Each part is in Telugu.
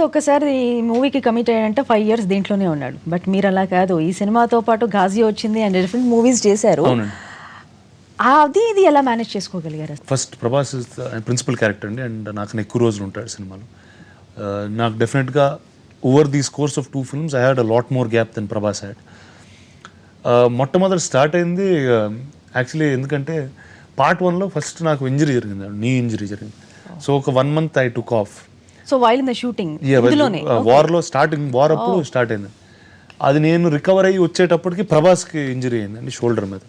ఒకసారి ఈ మూవీకి కమిట్ అయ్యాడంటే 5 years దీంట్లోనే ఉన్నాడు. బట్ మీరు అలా కాదు, ఈ సినిమాతో పాటు ఘాజీ వచ్చింది అండ్ డిఫరెంట్ మూవీస్ చేశారు. అది ఇది ఎలా మేనేజ్ చేసుకోగలిగారు? ఫస్ట్ ప్రభాస్ ప్రిన్సిపల్ క్యారెక్టర్ అండి, అండ్ నాకు ఎక్కువ రోజులు ఉంటాడు సినిమాలో. నాకు డెఫినెట్గా over these course of 2 films I had a lot more gap then Prabhas had. మొట్టమొదటి స్టార్ట్ అయింది యాక్చువల్లీ ఎందుకంటే పార్ట్ 1లో ఫస్ట్ నాకు ఇంజరీ జరిగింది, నీ ఇంజరీ జరిగింది. సో ఒక 1 month I took off. So while in the shooting వార్లో వార్ అప్పుడు స్టార్ట్ అయింది. అది నేను రికవర్ అయ్యి వచ్చేటప్పటికి ప్రభాస్కి ఇంజరీ అయిందండి షోల్డర్ మీద.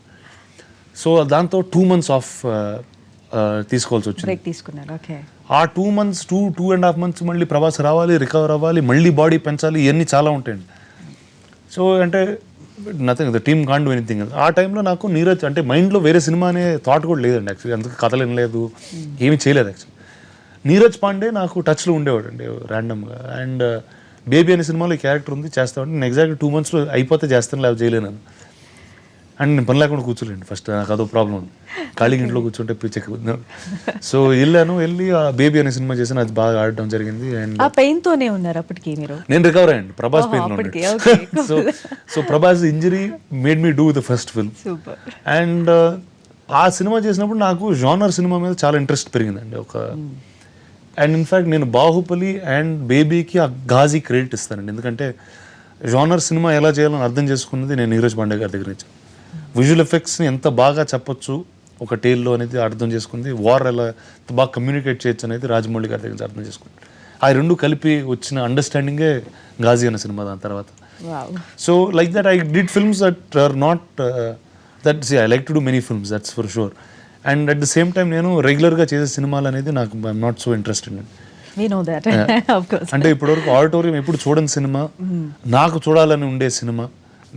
సో దాంతో 2 months ఆఫ్ తీసుకోవాల్సి వచ్చింది. ఆ 2 months 2.5 months మళ్ళీ ప్రభాస్ రావాలి, రికవర్ అవ్వాలి, మళ్ళీ బాడీ పెంచాలి, ఇవన్నీ చాలా ఉంటాయండి. సో అంటే nothing, the team can't do anything. ఆ టైంలో నాకు నీరజ్ అంటే మైండ్లో వేరే సినిమా అనే థాట్ కూడా లేదండి యాక్చువల్లీ. అందుకు కథలు వినలేదు, ఏమీ చేయలేదు యాక్చువల్లీ. నీరజ్ పాండే నాకు టచ్లో ఉండేవాడు అండి ర్యాండమ్గా. అండ్ బేబీ అనే సినిమాలో ఈ క్యారెక్టర్ ఉంది చేస్తామంటే నేను ఎగ్జాక్ట్గా 2 monthsలో అయిపోతే చేస్తాను, లేకపోతే చేయలేను. అండ్ నేను పని లేకుండా కూర్చోలేండి ఫస్ట్, నాకు అదో ప్రాబ్లం ఉంది, ఖాళీగా ఇంట్లో కూర్చుంటే పిచ్చెక్కి. సో వెళ్ళి ఆ బేబీ అనే సినిమా చేసాను, అది బాగా ఆడడం జరిగింది. అండ్ ఆ పెయిన్తోనే ఉన్నారు అప్పటికి మీరు? నేను రికవర్ అయ్యండి, Prabhas pain. So Prabhas injury made me do the first film. And ఆ సినిమా చేసినప్పుడు నాకు జానర్ సినిమా మీద చాలా ఇంట్రెస్ట్ పెరిగిందండి. అండ్ ఇన్ఫ్యాక్ట్ నేను బాహుబలి అండ్ బేబీకి ఆ ఘాజీ క్రెడిట్ ఇస్తానండి, ఎందుకంటే జానర్ సినిమా ఎలా చేయాలని అర్థం చేసుకున్నది నేను నీరజ్ పాండే గారి దగ్గర నుంచి. విజువల్ ఎఫెక్ట్స్ని ఎంత బాగా చెప్పొచ్చు ఒక టేల్లో అనేది అర్థం చేసుకుంది, వార్ ఎలా బాగా కమ్యూనికేట్ చేయొచ్చు అనేది రాజమౌళి గారి దగ్గర నుంచి అర్థం చేసుకుంది. ఆ రెండు కలిపి వచ్చిన అండర్స్టాండింగే ఘాజీ అనే సినిమా దాని తర్వాత. So like that I did films that are not I like to do many films, that's for sure. And at the same time నేను రెగ్యులర్గా చేసే సినిమాలు అనేది నాకు ఐఎమ్ నాట్ సో ఇంట్రెస్టెడ్ అండి. అంటే ఇప్పటివరకు ఆడిటోరియం ఎప్పుడు చూడని సినిమా, నాకు చూడాలని ఉండే సినిమా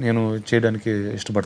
నేను చేయడానికి ఇష్టపడతాను.